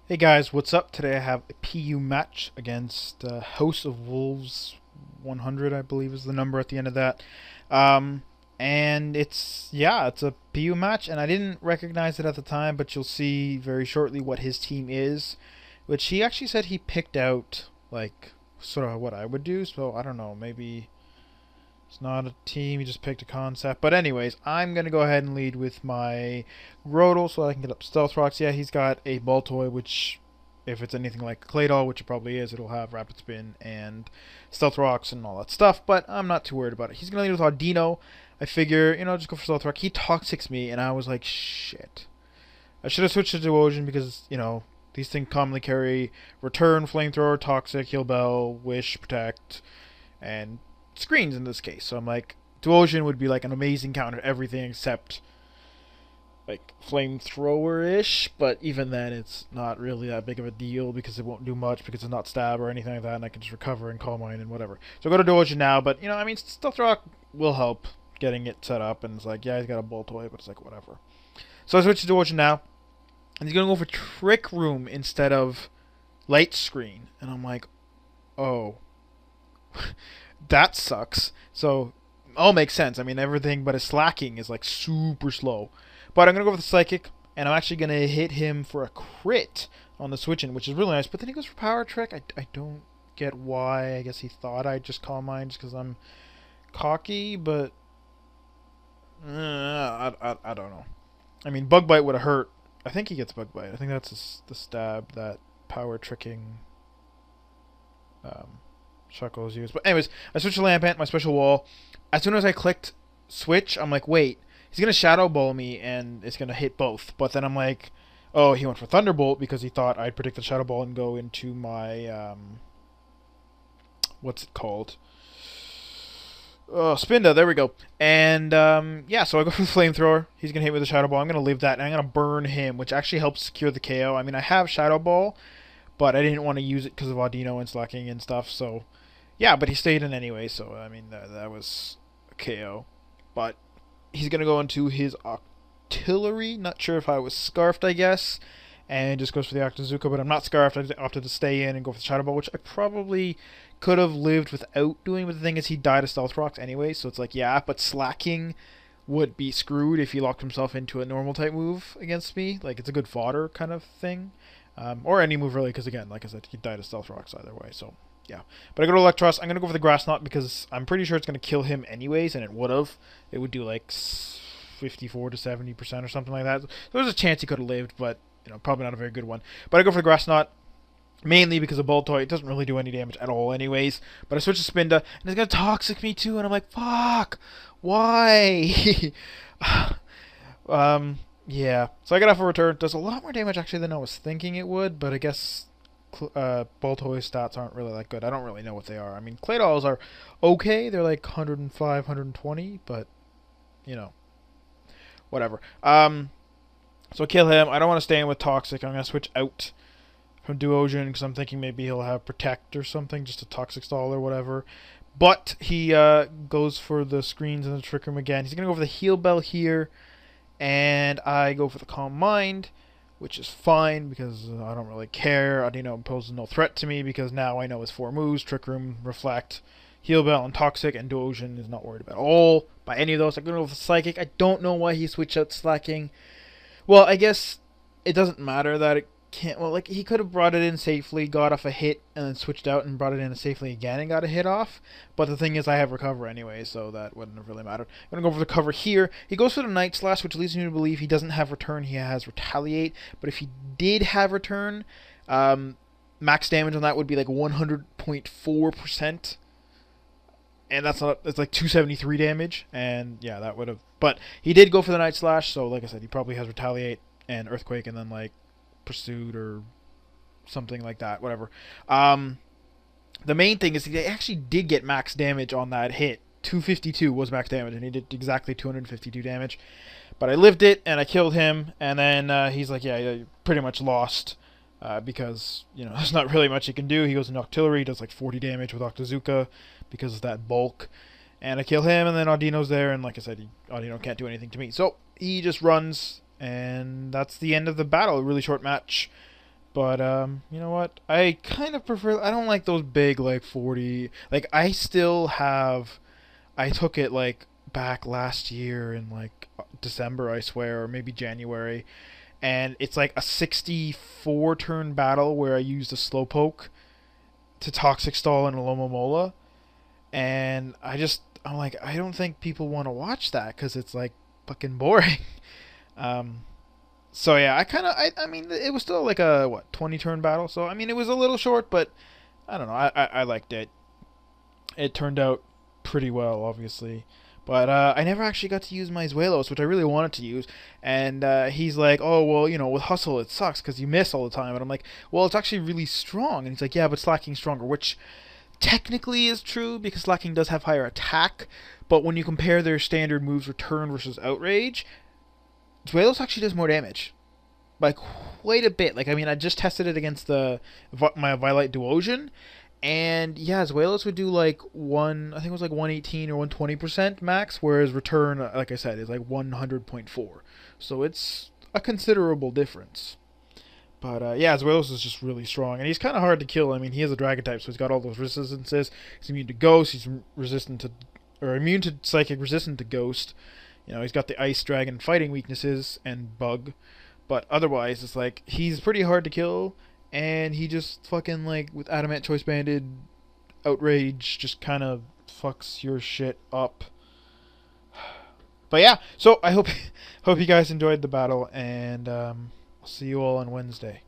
Hey guys, what's up? Today I have a PU match against House of Wolves 100, I believe is the number at the end of that. Um, and it's a PU match, and I didn't recognize it at the time, but you'll see very shortly what his team is, which he actually said he picked out, like, sort of what I would do, so I don't know, maybe it's not a team, he just picked a concept. But anyways, I'm going to go ahead and lead with my Grodel so that I can get up Stealth Rocks. Yeah, he's got a Ball Toy, which, if it's anything like Claydol, which it probably is, it'll have Rapid Spin and Stealth Rocks and all that stuff. But I'm not too worried about it. He's going to lead with Audino. I figure, just go for Stealth Rock. He Toxics me, and I was like, shit. I should have switched to Duosion because, these things commonly carry Return, Flamethrower, Toxic, Heal Bell, Wish, Protect, and screens in this case. So I'm like, Duosion would be like an amazing counter to everything except like flamethrower-ish, but even then it's not really that big of a deal because it won't do much because it's not stab or anything like that, and I can just recover and call mine and whatever. So I go to Duosion now, but Stealth Rock will help getting it set up, and it's like, yeah, he's got a Bolt Toy, but it's like, whatever. So I switch to Duosion now, and he's gonna go for Trick Room instead of Light Screen, and I'm like, oh. That sucks. So, all makes sense. I mean, everything but his slacking is like super slow. But I'm going to go with the Psychic, and I'm actually going to hit him for a crit on the switch-in, which is really nice. But then he goes for Power Trick. I don't get why. I guess he thought I'd just call mine just because I'm cocky, but I don't know. I mean, Bug Bite would have hurt. I think he gets Bug Bite. I think that's the stab that Power Tricking um, Shuckles used. But anyways, I switched to Lampant, my special wall. As soon as I clicked switch, I'm like, wait, he's going to Shadow Ball me and it's going to hit both. But then I'm like, oh, he went for Thunderbolt because he thought I'd predict the Shadow Ball and go into my, what's it called? Oh, Spinda, there we go. And, yeah, so I go for the Flamethrower. He's going to hit me with the Shadow Ball. I'm going to leave that, and I'm going to burn him, which actually helps secure the KO. I mean, I have Shadow Ball, but I didn't want to use it because of Audino and slacking and stuff, so yeah, but he stayed in anyway, so I mean, that was a KO. But he's going to go into his Artillery. Not sure if I was Scarfed, I guess, and just goes for the Octazooka, but I'm not Scarfed. I opted to stay in and go for the Shadow Ball, which I probably could have lived without doing, but the thing is he died of Stealth Rocks anyway, so it's like, yeah, but slacking would be screwed if he locked himself into a normal type move against me. Like, it's a good fodder kind of thing. Or any move really, because again, like I said, he died of Stealth Rocks either way, so yeah. But I go to Electros. I'm going to go for the Grass Knot because I'm pretty sure it's going to kill him anyways, and it would have. It would do like 54 to 70% or something like that. So there's a chance he could have lived, but probably not a very good one. But I go for the Grass Knot mainly because of Bolt Toy. It doesn't really do any damage at all anyways. But I switch to Spinda, and it's going to Toxic me too, and I'm like, fuck! Why? Yeah. So I got off a return. Does a lot more damage actually than I was thinking it would, but I guess Ball Toy stats aren't really that good. I don't really know what they are. I mean, Claydolls are okay. They're like 105, 120, but, whatever. So kill him. I don't want to stay in with Toxic. I'm going to switch out from Duosion because I'm thinking maybe he'll have Protect or something, just a Toxic Stall or whatever. But he goes for the screens and the Trick Room again. He's going to go for the Heal Bell here. And I go for the Calm Mind, which is fine because I don't really care. Audino poses no threat to me because now I know his 4 moves: Trick Room, Reflect, Heal Bell, and Toxic, and Duosion is not worried about all by any of those. I'm going to go with the Psychic. I don't know why he switched out Slacking. Well, I guess it doesn't matter that it can't. Well, like, he could have brought it in safely, got off a hit, and then switched out and brought it in safely again and got a hit off. But the thing is, I have Recover anyway, so that wouldn't have really mattered. I'm going to go for the cover here. He goes for the Night Slash, which leads me to believe he doesn't have Return, he has Retaliate. But if he did have Return, max damage on that would be like 100.4%. And that's like 273 damage. And yeah, that would have. But he did go for the Night Slash, so like I said, he probably has Retaliate and Earthquake, and then like Pursuit or something like that, whatever. The main thing is he actually did get max damage on that hit. 252 was max damage, and he did exactly 252 damage. But I lived it, and I killed him, and then he's like, yeah, you pretty much lost, because, there's not really much he can do. He goes into Octillery, does like 40 damage with Octazooka because of that bulk. And I kill him, and then Audino's there, and like I said, Audino can't do anything to me. So he just runs, and that's the end of the battle. A really short match. But you know what? I kind of prefer. I don't like those big like 40. Like I still have. I took it like back last year in like December, I swear, or maybe January, and it's like a 64 turn battle where I used a slowpoke to toxic stall and a Lomomola, and I'm like I don't think people want to watch that because it's like fucking boring. um, so yeah, I mean it was still like a what 20 turn battle, so I mean it was a little short, but I don't know, I liked it. It turned out pretty well, obviously. But I never actually got to use my Zuelos, which I really wanted to use. And he's like, oh, well, with Hustle it sucks because you miss all the time. And I'm like, well, it's actually really strong. And he's like, yeah, but Slacking's stronger, which technically is true because Slacking does have higher attack. But when you compare their standard moves, Return versus Outrage, Zuelos actually does more damage by quite a bit. Like, I mean, I just tested it against my Violet Duosion, and yeah, Zuelos would do like I think it was like 118 or 120% max, whereas Return, like I said, is like 100.4. So it's a considerable difference. But yeah, Zuelos is just really strong, and he's kind of hard to kill. I mean, he has a Dragon type, so he's got all those resistances. He's immune to Ghost. He's resistant to, or immune to Psychic, resistant to Ghost. He's got the Ice Dragon fighting weaknesses and Bug. But otherwise, it's like he's pretty hard to kill, and he just fucking like with Adamant Choice Banded Outrage just kind of fucks your shit up. But yeah, so I hope hope you guys enjoyed the battle, and I'll see you all on Wednesday.